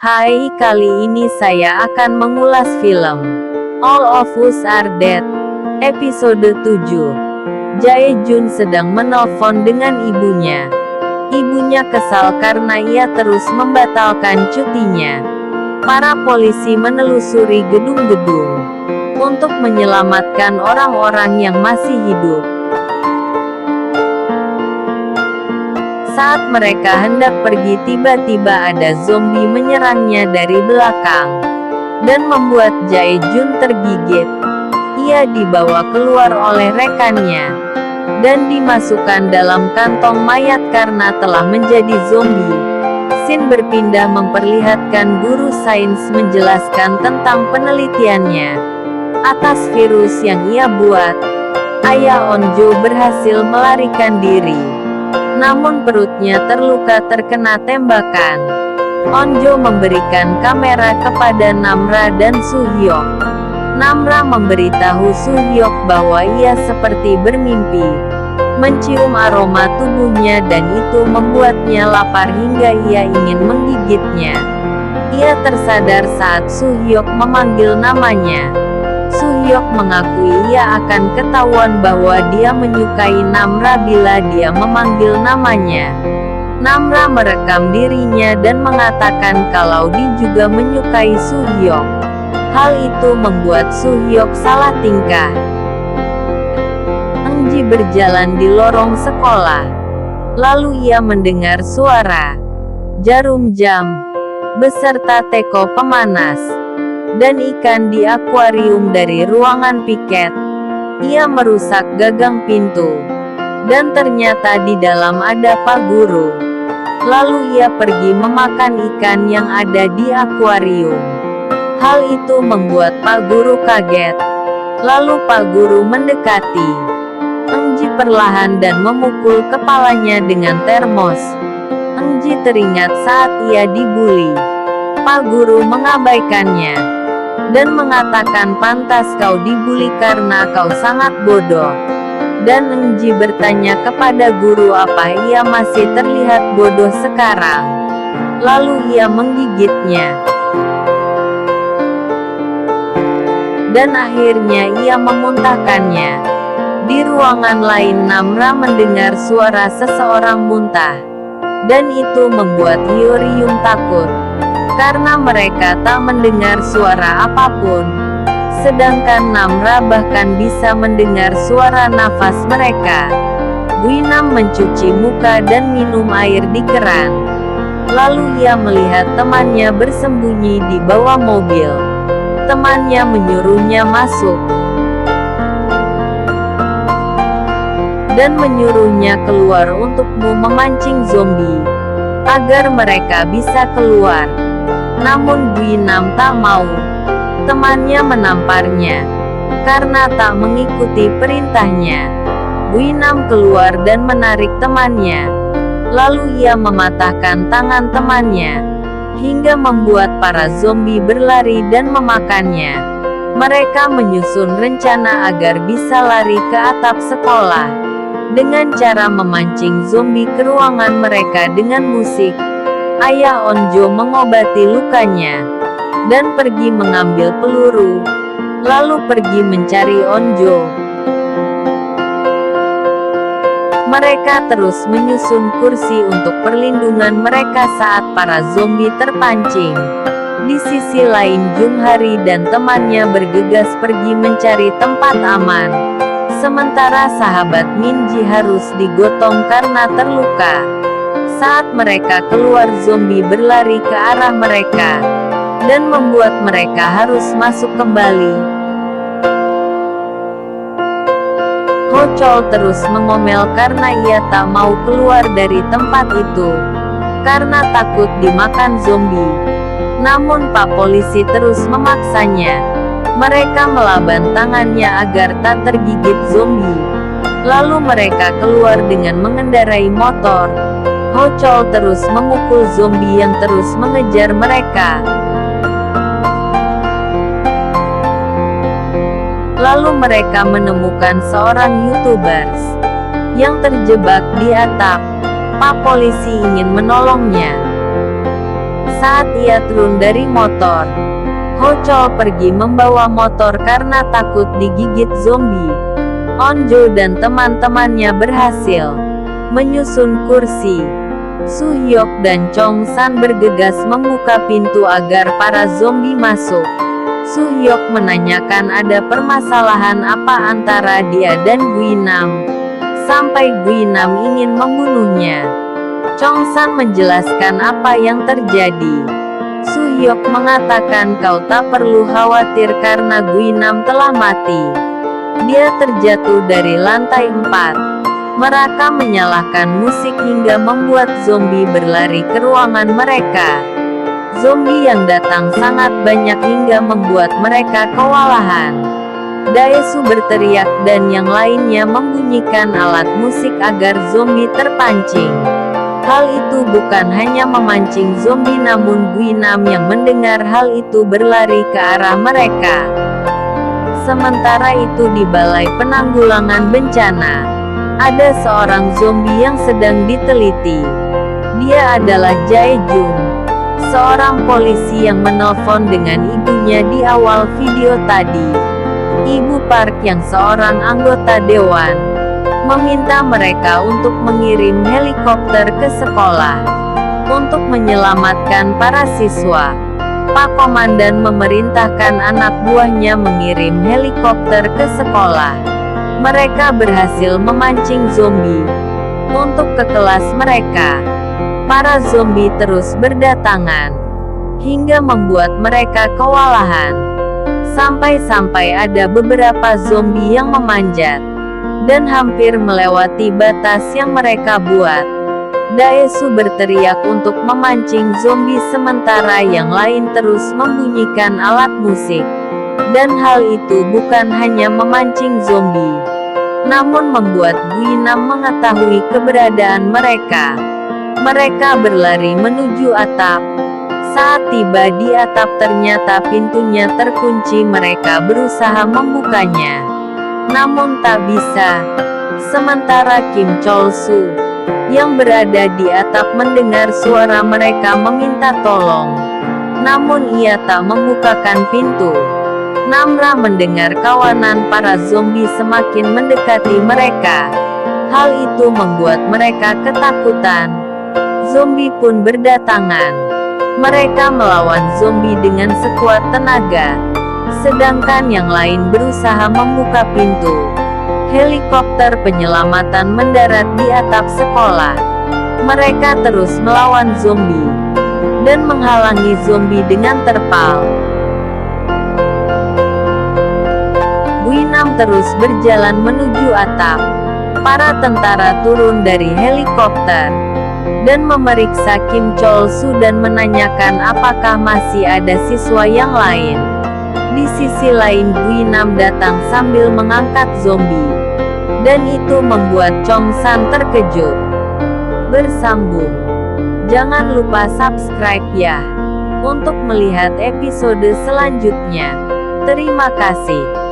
Hai, kali ini saya akan mengulas film All of Us Are Dead, episode 7. Jae-jun sedang menelpon dengan ibunya. Ibunya kesal karena ia terus membatalkan cutinya. Para polisi menelusuri gedung-gedung untuk menyelamatkan orang-orang yang masih hidup. Saat mereka hendak pergi, tiba-tiba ada zombie menyerangnya dari belakang dan membuat Jae-jun tergigit. Ia dibawa keluar oleh rekannya dan dimasukkan dalam kantong mayat karena telah menjadi zombie. Scene berpindah memperlihatkan guru sains menjelaskan tentang penelitiannya atas virus yang ia buat. Ayah Onjo berhasil melarikan diri, namun perutnya terluka terkena tembakan. Onjo memberikan kamera kepada Namra dan Suhyok. Namra memberitahu Suhyok bahwa ia seperti bermimpi, mencium aroma tubuhnya dan itu membuatnya lapar hingga ia ingin menggigitnya. Ia tersadar saat Suhyok memanggil namanya. Suhyok mengakui ia akan ketahuan bahwa dia menyukai Namra bila dia memanggil namanya. Namra merekam dirinya dan mengatakan kalau dia juga menyukai Suhyok. Hal itu membuat Suhyok salah tingkah. Eunji berjalan di lorong sekolah. Lalu ia mendengar suara jarum jam beserta teko pemanas dan ikan di akuarium dari ruangan piket. Ia merusak gagang pintu, dan ternyata di dalam ada Pak Guru. Lalu ia pergi memakan ikan yang ada di akuarium. Hal itu membuat Pak Guru kaget. Lalu Pak Guru mendekati Eunji perlahan dan memukul kepalanya dengan termos. Eunji teringat saat ia dibully. Pak Guru mengabaikannya dan mengatakan pantas kau dibully karena kau sangat bodoh. Dan Eunji bertanya kepada guru apa ia masih terlihat bodoh sekarang. Lalu ia menggigitnya. Dan akhirnya ia memuntahkannya. Di ruangan lain Namra mendengar suara seseorang muntah. Dan itu membuat Hyoryung takut, karena mereka tak mendengar suara apapun. Sedangkan Namra bahkan bisa mendengar suara nafas mereka. Guinam mencuci muka dan minum air di keran. Lalu ia melihat temannya bersembunyi di bawah mobil. Temannya menyuruhnya masuk dan menyuruhnya keluar untuk memancing zombie agar mereka bisa keluar. Namun Guinam tak mau. Temannya menamparnya karena tak mengikuti perintahnya. Guinam keluar dan menarik temannya. Lalu ia mematahkan tangan temannya hingga membuat para zombie berlari dan memakannya. Mereka menyusun rencana agar bisa lari ke atap sekolah dengan cara memancing zombie ke ruangan mereka dengan musik. Ayah Onjo mengobati lukanya dan pergi mengambil peluru, lalu pergi mencari Onjo. Mereka terus menyusun kursi untuk perlindungan mereka saat para zombie terpancing. Di sisi lain Junghari dan temannya bergegas pergi mencari tempat aman. Sementara sahabat Minji harus digotong karena terluka. Saat mereka keluar zombie berlari ke arah mereka dan membuat mereka harus masuk kembali. Hochol terus mengomel karena ia tak mau keluar dari tempat itu karena takut dimakan zombie. Namun Pak Polisi terus memaksanya. Mereka melaban tangannya agar tak tergigit zombie. Lalu mereka keluar dengan mengendarai motor. Hochol terus memukul zombie yang terus mengejar mereka. Lalu mereka menemukan seorang YouTubers yang terjebak di atap. Pak Polisi ingin menolongnya. Saat ia turun dari motor, Ho Chol pergi membawa motor karena takut digigit zombie. Onjo dan teman-temannya berhasil menyusun kursi. Su Hyuk dan Chong San bergegas membuka pintu agar para zombie masuk. Su Hyuk menanyakan ada permasalahan apa antara dia dan Guinam, sampai Guinam ingin membunuhnya. Chong San menjelaskan apa yang terjadi. Su Hyuk mengatakan kau tak perlu khawatir karena Guinam telah mati. Dia terjatuh dari lantai 4. Mereka menyalakan musik hingga membuat zombie berlari ke ruangan mereka. Zombie yang datang sangat banyak hingga membuat mereka kewalahan. Daesu berteriak dan yang lainnya membunyikan alat musik agar zombie terpancing. Hal itu bukan hanya memancing zombie namun Guinam yang mendengar hal itu berlari ke arah mereka. Sementara itu di Balai Penanggulangan Bencana, ada seorang zombie yang sedang diteliti. Dia adalah Jae Jung, seorang polisi yang menelpon dengan ibunya di awal video tadi. Ibu Park yang seorang anggota dewan, meminta mereka untuk mengirim helikopter ke sekolah untuk menyelamatkan para siswa. Pak Komandan memerintahkan anak buahnya mengirim helikopter ke sekolah. Mereka berhasil memancing zombie untuk ke kelas mereka. Para zombie terus berdatangan hingga membuat mereka kewalahan. Sampai-sampai ada beberapa zombie yang memanjat dan hampir melewati batas yang mereka buat. Daesu berteriak untuk memancing zombie sementara yang lain terus membunyikan alat musik. Dan hal itu bukan hanya memancing zombie, namun membuat Guinam mengetahui keberadaan mereka. Mereka berlari menuju atap. Saat tiba di atap ternyata pintunya terkunci. Mereka berusaha membukanya, namun tak bisa. Sementara Kim Chol Soo yang berada di atap mendengar suara mereka meminta tolong, namun ia tak membukakan pintu. Namra mendengar kawanan para zombie semakin mendekati mereka. Hal itu membuat mereka ketakutan. Zombie pun berdatangan. Mereka melawan zombie dengan sekuat tenaga, sedangkan yang lain berusaha membuka pintu. Helikopter penyelamatan mendarat di atap sekolah. Mereka terus melawan zombie dan menghalangi zombie dengan terpal. Guinam terus berjalan menuju atap. Para tentara turun dari helikopter dan memeriksa Kim Chol Soo dan menanyakan apakah masih ada siswa yang lain. Di sisi lain Guinam datang sambil mengangkat zombie, dan itu membuat Chong San terkejut. Bersambung. Jangan lupa subscribe ya, untuk melihat episode selanjutnya. Terima kasih.